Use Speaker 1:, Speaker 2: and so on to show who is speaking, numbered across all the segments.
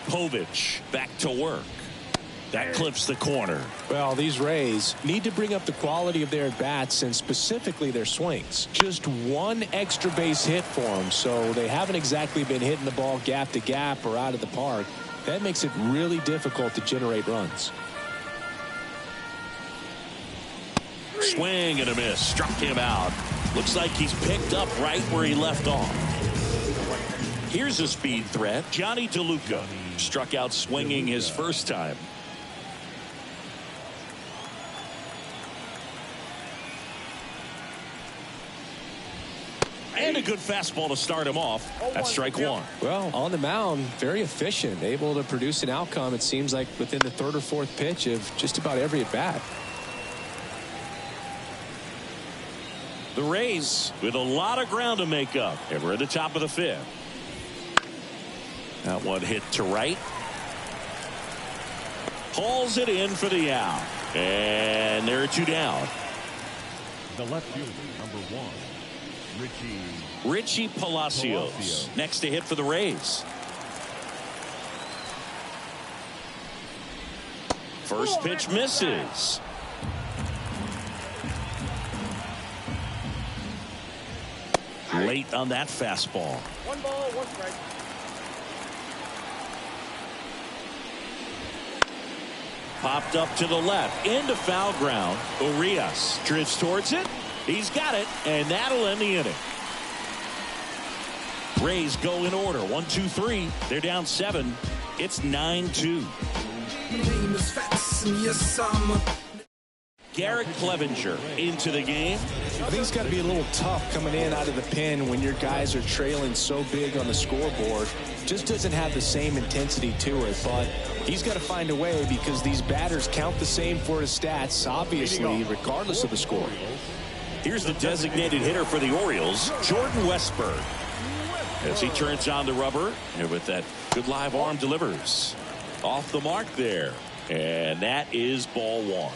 Speaker 1: Povich back to work. That clips the corner.
Speaker 2: Well, these Rays need to bring up the quality of their bats and specifically their swings. Just one extra base hit for them, so they haven't exactly been hitting the ball gap to gap or out of the park. That makes it really difficult to generate runs.
Speaker 1: Swing and a miss. Struck him out. Looks like he's picked up right where he left off. Here's a speed threat. Johnny DeLuca struck out swinging his first time. And a good fastball to start him off. That's strike one.
Speaker 2: Well, on the mound, very efficient, able to produce an outcome, it seems like, within the third or fourth pitch of just about every at bat.
Speaker 1: The Rays with a lot of ground to make up. And we're at the top of the fifth. That one hit to right. Hauls it in for the out. And there are two down.
Speaker 3: The left fielder, number 1.
Speaker 1: Richie Palacios next to hit for the Rays. First pitch misses. Late on that fastball.
Speaker 4: 1 ball, 1 strike.
Speaker 1: Popped up to the left into foul ground. Urias drifts towards it. He's got it, and that'll end the inning. Rays go in order. 1, 2, 3. They're down 7. It's 9-2. Garrett Clevenger into the game.
Speaker 2: I think it's got to be a little tough coming in out of the pen when your guys are trailing so big on the scoreboard. Just doesn't have the same intensity to it, but he's got to find a way because these batters count the same for his stats, obviously, regardless of the score.
Speaker 1: Here's the designated hitter for the Orioles, Jordan Westburg. As he turns on the rubber, and with that good live arm delivers. Off the mark there. And that is ball 1.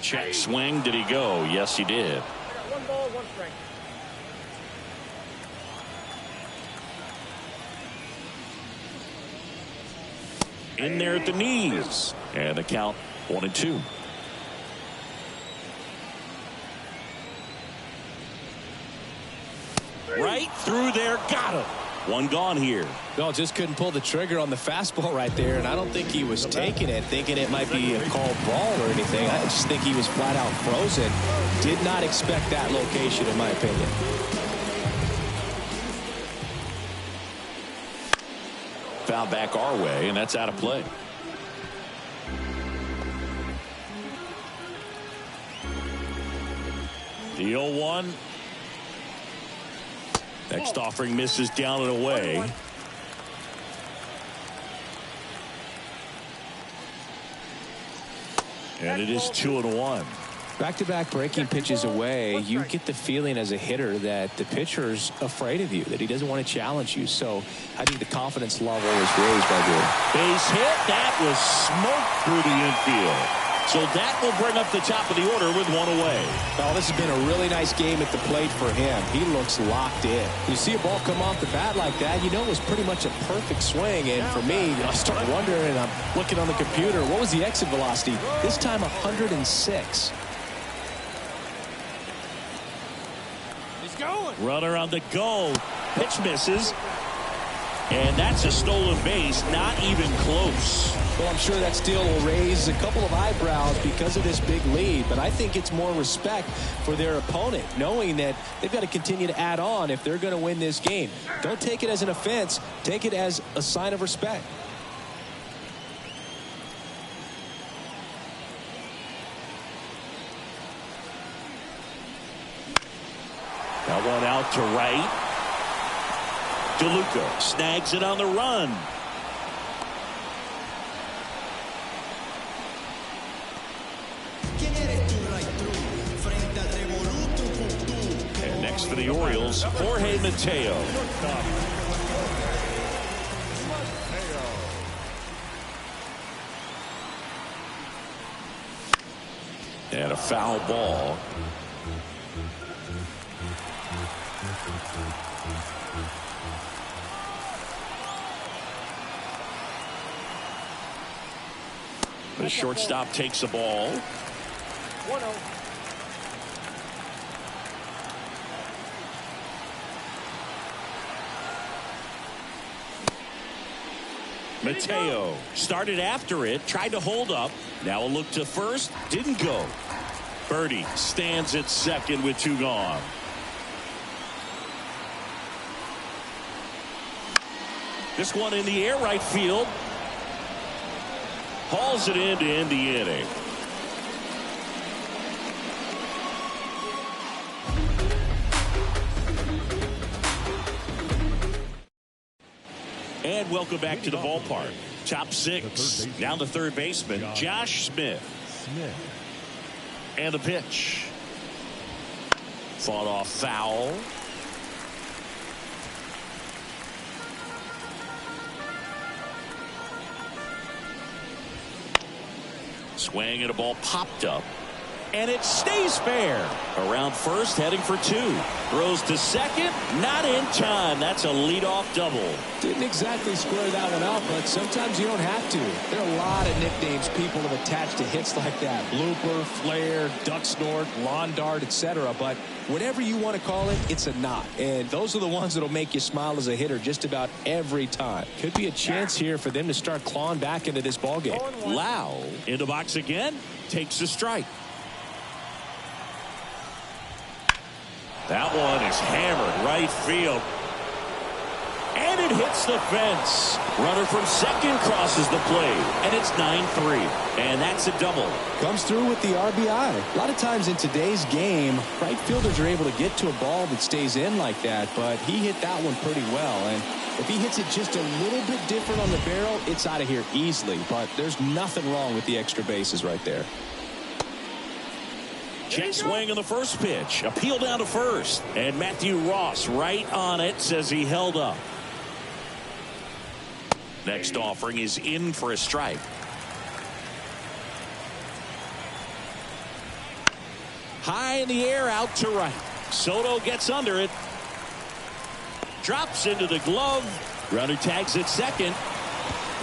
Speaker 1: Check swing. Did he go? Yes, he did.
Speaker 4: 1 ball, 1 strike.
Speaker 1: In there at the knees. And the count 1-2. Right through there. Got him. 1 gone here.
Speaker 2: No, just couldn't pull the trigger on the fastball right there, and I don't think he was taking it, thinking it might be a called ball or anything. I just think he was flat out frozen. Did not expect that location, in my opinion.
Speaker 1: Foul back our way, and that's out of play. The 0-1. Next offering misses down and away. And it is 2-1.
Speaker 2: Back-to-back breaking pitches away, you get the feeling as a hitter that the pitcher's afraid of you, that he doesn't want to challenge you. So I think the confidence level is raised by the
Speaker 1: base hit. That was smoked through the infield. So that will bring up the top of the order with 1 away.
Speaker 2: Oh, this has been a really nice game at the plate for him. He looks locked in. You see a ball come off the bat like that, you know it was pretty much a perfect swing. And for me, I start wondering, and I'm looking on the computer, what was the exit velocity? This time 106.
Speaker 4: He's going.
Speaker 1: Runner on the go. Pitch misses. And that's a stolen base. Not even close.
Speaker 2: Well, I'm sure that still will raise a couple of eyebrows because of this big lead, but I think it's more respect for their opponent, knowing that they've got to continue to add on if they're going to win this game. Don't take it as an offense. Take it as a sign of respect.
Speaker 1: That one out to right. DeLuca snags it on the run. And next for the Orioles, Jorge Mateo. And a foul ball. The shortstop takes the ball.
Speaker 4: 1-0.
Speaker 1: Mateo started after it, tried to hold up. Now a look to first, didn't go. Birdie stands at second with 2 gone. This one in the air, right field. Hauls it in to end the inning. And welcome back to the ballpark. Top 6. Down to third baseman, Josh Smith. And the pitch. Fought off foul. Swing and a ball popped up. And it stays fair. Around first, heading for 2. Throws to second, not in time. That's a leadoff double.
Speaker 2: Didn't exactly square that one out, but sometimes you don't have to. There are a lot of nicknames people have attached to hits like that. Blooper, flare, duck snort, lawn dart, etc. But whatever you want to call it, it's a knot. And those are the ones that'll make you smile as a hitter just about every time. Could be a chance here for them to start clawing back into this ballgame.
Speaker 1: Lau in the box again, takes a strike. That one is hammered right field. And it hits the fence. Runner from second crosses the plate. And it's 9-3. And that's a double.
Speaker 2: Comes through with the RBI. A lot of times in today's game, right fielders are able to get to a ball that stays in like that. But he hit that one pretty well. And if he hits it just a little bit different on the barrel, it's out of here easily. But there's nothing wrong with the extra bases right there.
Speaker 1: Check swing on the first pitch. Appeal down to first. And Matthew Ross right on it, says he held up. Next offering is in for a strike. High in the air, out to right. Soto gets under it. Drops into the glove. Runner tags at second.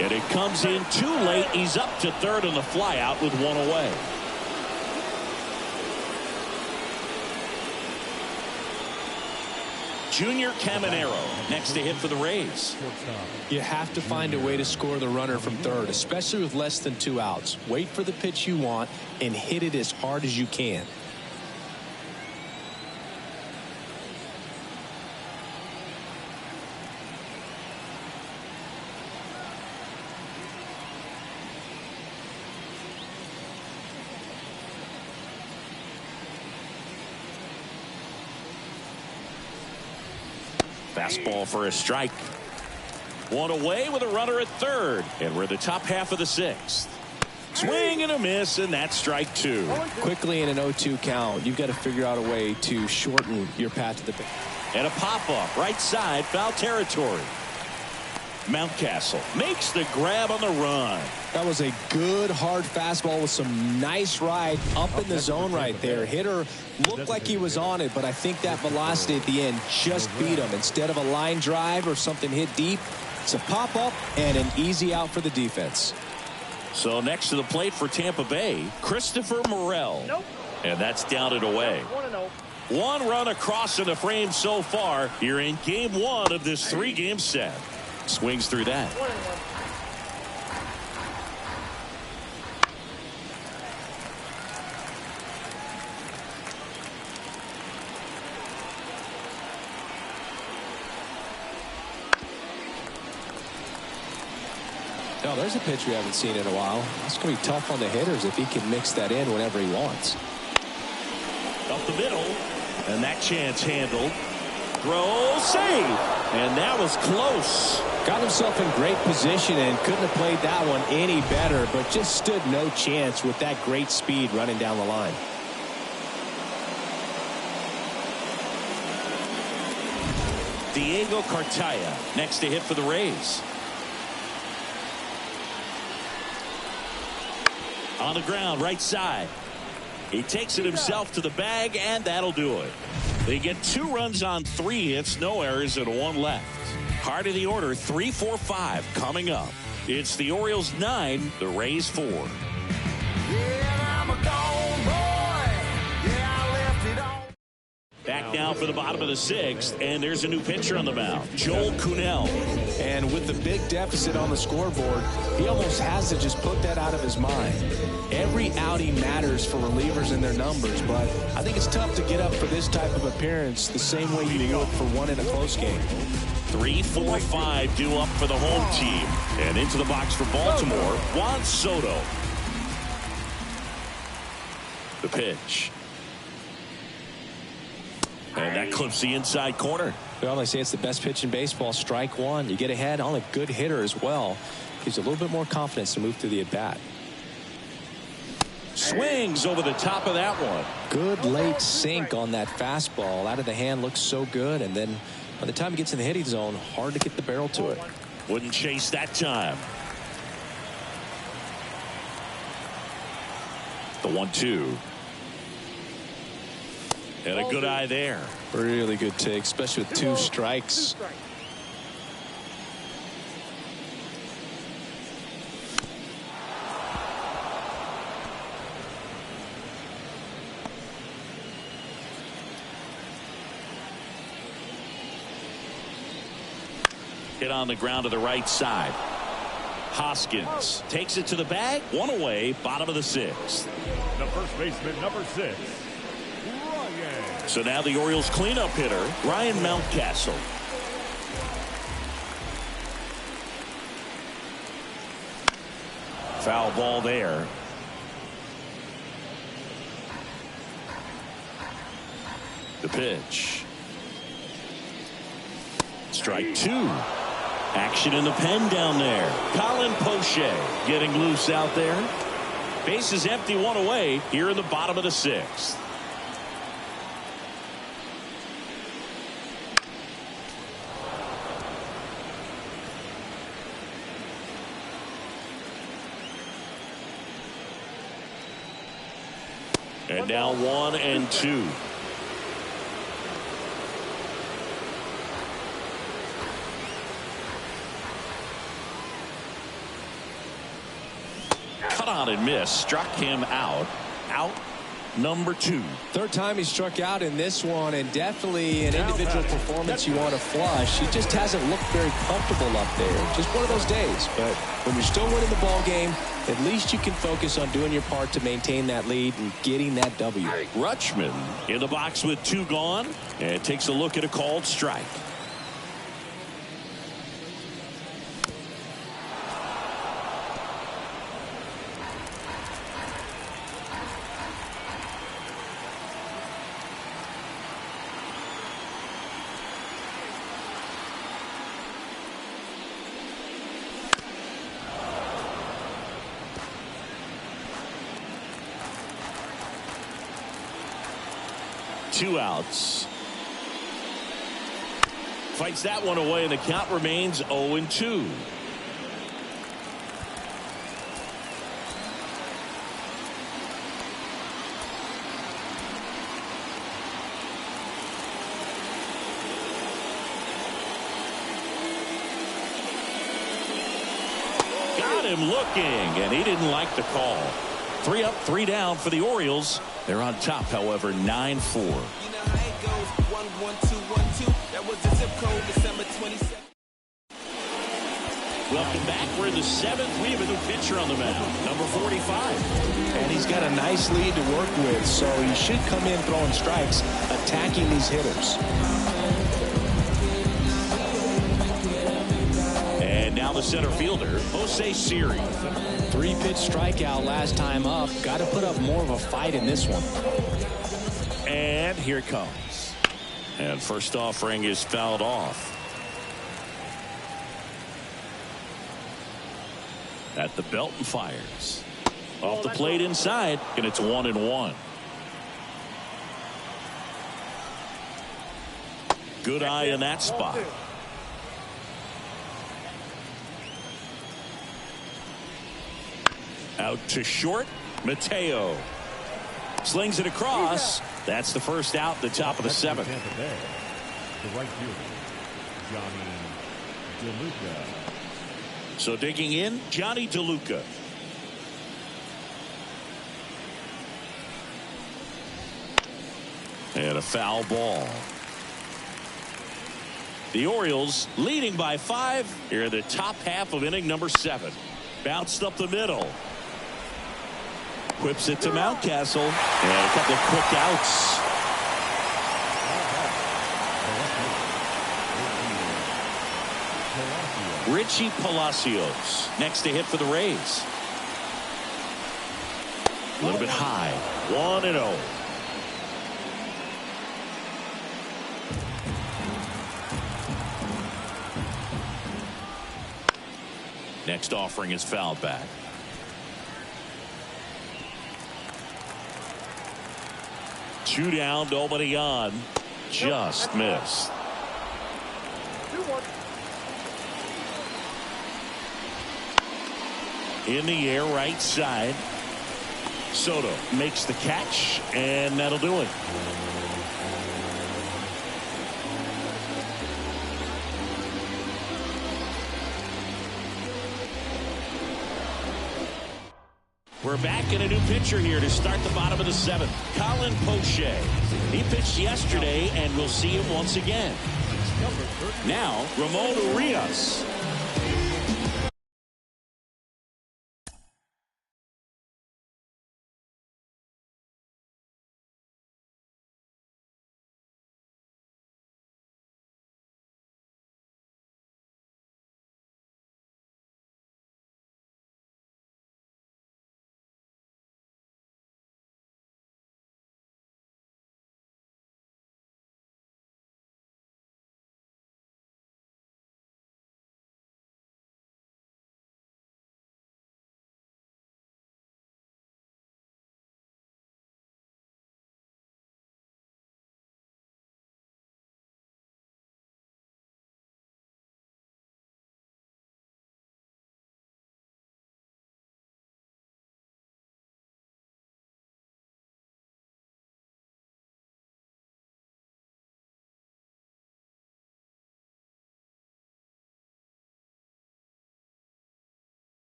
Speaker 1: And it comes in too late. He's up to third on the fly out with 1 away. Junior Caminero next to hit for the Rays.
Speaker 2: You have to find a way to score the runner from third, especially with less than 2 outs. Wait for the pitch you want and hit it as hard as you can.
Speaker 1: Fastball for a strike. 1 away with a runner at third. And we're the top half of the 6th. Swing and a miss, and that's strike 2.
Speaker 2: Quickly in an 0-2 count, you've got to figure out a way to shorten your path to the base.
Speaker 1: And a pop-up right side, foul territory. Mountcastle makes the grab on the run.
Speaker 2: That was a good hard fastball with some nice ride up in the zone right there. Hitter looked like he was on it, but I think that velocity at the end just beat him. Instead of a line drive or something hit deep, it's a pop up and an easy out for the defense.
Speaker 1: So next to the plate for Tampa Bay, Christopher Morel. And that's down and away.
Speaker 4: 1-0.
Speaker 1: 1 run across in the frame so far here in game 1 of this 3-game set. Swings through that.
Speaker 4: 1-1.
Speaker 2: No, there's a pitch we haven't seen in a while. It's going to be tough on the hitters if he can mix that in whenever he wants.
Speaker 1: Up the middle, and that chance handled. Throw, save, and that was close.
Speaker 2: Got himself in great position and couldn't have played that one any better, but just stood no chance with that great speed running down the line.
Speaker 1: Diego Cartaya next to hit for the Rays. On the ground, right side. He takes it himself to the bag, and that'll do it. They get 2 runs on 3 hits, no errors, and 1 left. Heart of the order, 3, 4, 5 coming up. It's the Orioles 9, the Rays 4. Back now for the bottom of the 6th, and there's a new pitcher on the mound, Joel Kuhnel.
Speaker 2: And with the big deficit on the scoreboard, he almost has to just put that out of his mind. Every outing matters for relievers and their numbers, but I think it's tough to get up for this type of appearance the same way you would for one in a close game.
Speaker 1: 3, 4, 5 due up for the home team. And into the box for Baltimore, Juan Soto. The pitch. And that clips the inside corner.
Speaker 2: Well, they say it's the best pitch in baseball. Strike one. You get ahead on a good hitter as well. Gives you a little bit more confidence to move through the at-bat.
Speaker 1: Swings over the top of that one.
Speaker 2: Good late sink on that fastball. Out of the hand looks so good. And then by the time it gets in the hitting zone, hard to get the barrel to it.
Speaker 1: Wouldn't chase that time. The 1-2. And a good eye there.
Speaker 2: Really good take, especially with 2 strikes.
Speaker 1: Hit on the ground to the right side. Hoskins takes it to the bag. 1 away, bottom of the 6th.
Speaker 3: The first baseman, number 6.
Speaker 1: So now the Orioles cleanup hitter, Ryan Mountcastle. Foul ball there. The pitch. Strike 2. Action in the pen down there. Colin Poche getting loose out there. Base is empty, 1 away here in the bottom of the 6th. And now 1 and 2. Cut on and miss. Struck him out. Out number 2.
Speaker 2: Third time he struck out in this one, and definitely an individual performance you want to flush. He just hasn't looked very comfortable up there. Just one of those days. But when you're still winning the ball game, at least you can focus on doing your part to maintain that lead and getting that W.
Speaker 1: Rutschman in the box with 2 gone, and takes a look at a called strike. Two outs. Fights that one away, and the count remains 0-2. Got him looking, and he didn't like the call. 3 up, 3 down for the Orioles. They're on top, however, 9-4.
Speaker 5: You know how it goes. 1, 1, 2, 1, 2. That was the zip code, December 27th.
Speaker 1: Welcome back. We're in the 7th. We have a new pitcher on the mound, number 45.
Speaker 2: And he's got a nice lead to work with, so he should come in throwing strikes, attacking these hitters.
Speaker 1: And now the center fielder, Jose Siri.
Speaker 2: 3-pitch strikeout last time up. Got to put up more of a fight in this one.
Speaker 1: And here it comes. And first offering is fouled off. At the belt and fires. Off the plate inside, and it's 1-1. Good eye in that spot. Out to short, Mateo. Slings it across. That's the first out, the top of the seventh.
Speaker 3: Tampa Bay, the right fielder, Johnny DeLuca.
Speaker 1: So digging in, Johnny DeLuca. And a foul ball. The Orioles leading by 5 here in the top half of inning number 7. Bounced up the middle. Whips it to Mountcastle. And a couple of quick outs. Richie Palacios next to hit for the Rays. A little bit high. 1-0. Next offering is fouled back. Two down, nobody on. Just missed.
Speaker 4: 2-1.
Speaker 1: In the air, right side. Soto makes the catch, and that'll do it. We're back in a new pitcher here to start the bottom of the 7th. Colin Poche. He pitched yesterday, and we'll see him once again. Now, Ramon Urias.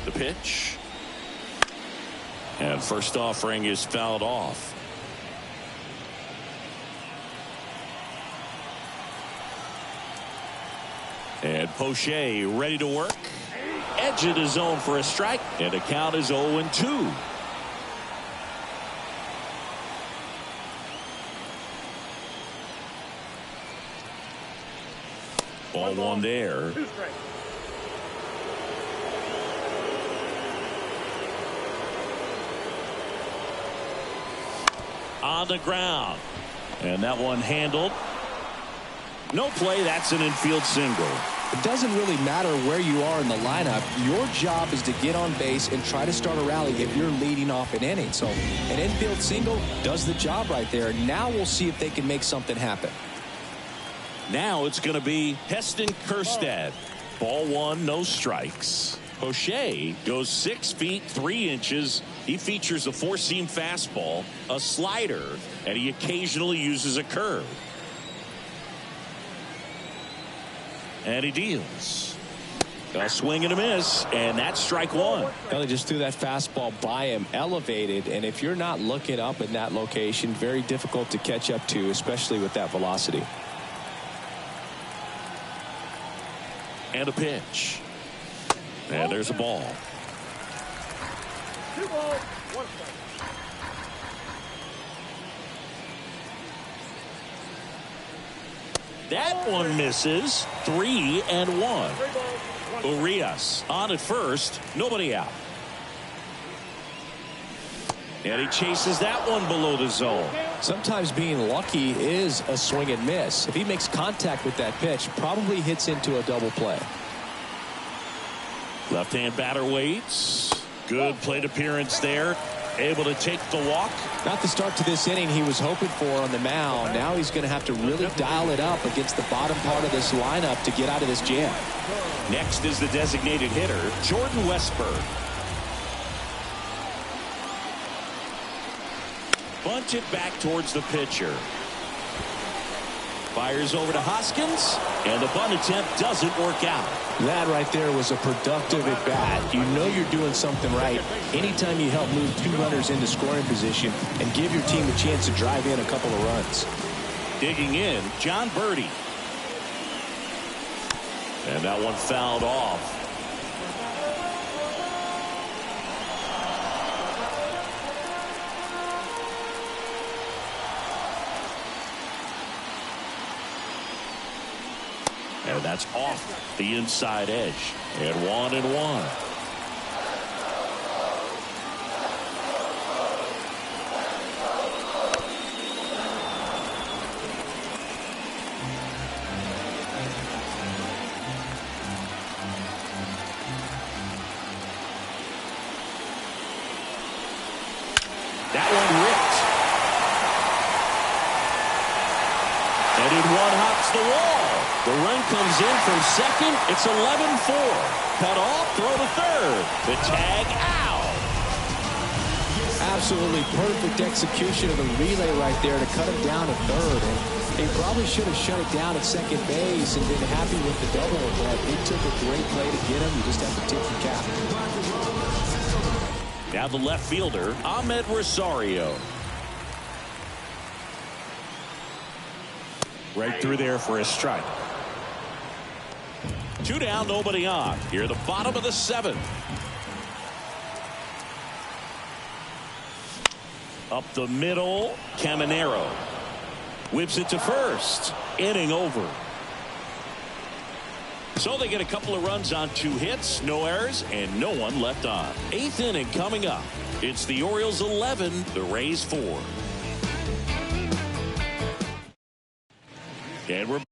Speaker 1: The pitch. And first offering is fouled off. And Poche ready to work. edge of the zone for a strike, and the count is 0-2. Ball one there. On the ground. And that one handled. No play. That's an infield single.
Speaker 2: It doesn't really matter where you are in the lineup. Your job is to get on base and try to start a rally if you're leading off an inning. So an infield single does the job right there. Now we'll see if they can make something happen.
Speaker 1: Now it's going to be Heston Kjerstad. Ball one, no strikes. O'Shea goes 6 feet 3 inches. He features a four-seam fastball, a slider, and he occasionally uses a curve. And he deals. A swing and a miss, and that's strike one.
Speaker 2: They just threw that fastball by him, elevated, and if you're not looking up in that location, very difficult to catch up to, especially with that velocity.
Speaker 1: And a pitch. And there's a ball.
Speaker 4: 2 balls, 1 strike.
Speaker 1: That one misses. 3-1. Urias on at first. Nobody out. And he chases that one below the zone.
Speaker 2: Sometimes being lucky is a swing and miss. If he makes contact with that pitch, probably hits into a double play.
Speaker 1: Left-hand batter waits. Good plate appearance there. Able to take the walk.
Speaker 2: Not the start to this inning he was hoping for on the mound. Now he's going to have to really dial it up against the bottom part of this lineup to get out of this jam.
Speaker 1: Next is the designated hitter, Jordan Westberg. Bunt it back towards the pitcher. Fires over to Hoskins, and the bunt attempt doesn't work out.
Speaker 2: That right there was a productive at bat. You know you're doing something right anytime you help move 2 runners into scoring position and give your team a chance to drive in a couple of runs.
Speaker 1: Digging in, John Birdie. And that one fouled off. And that's off the inside edge. And 1-1. That one ripped. And in one hops the wall. The run comes in from second. It's 11-4. Cut off, throw to third. The tag out.
Speaker 2: Absolutely perfect execution of the relay right there to cut him down to third. And he probably should have shut it down at second base and been happy with the double, but it took a great play to get him. You just have to tip the cap.
Speaker 1: Now the left fielder, Ahmed Rosario. Right through there for a strike. 2 down, nobody on. Here, the bottom of the 7th. Up the middle, Caminero. Whips it to first. Inning over. So they get a couple of runs on 2 hits, no errors, and no one left on. 8th inning coming up. It's the Orioles 11, the Rays 4. And we're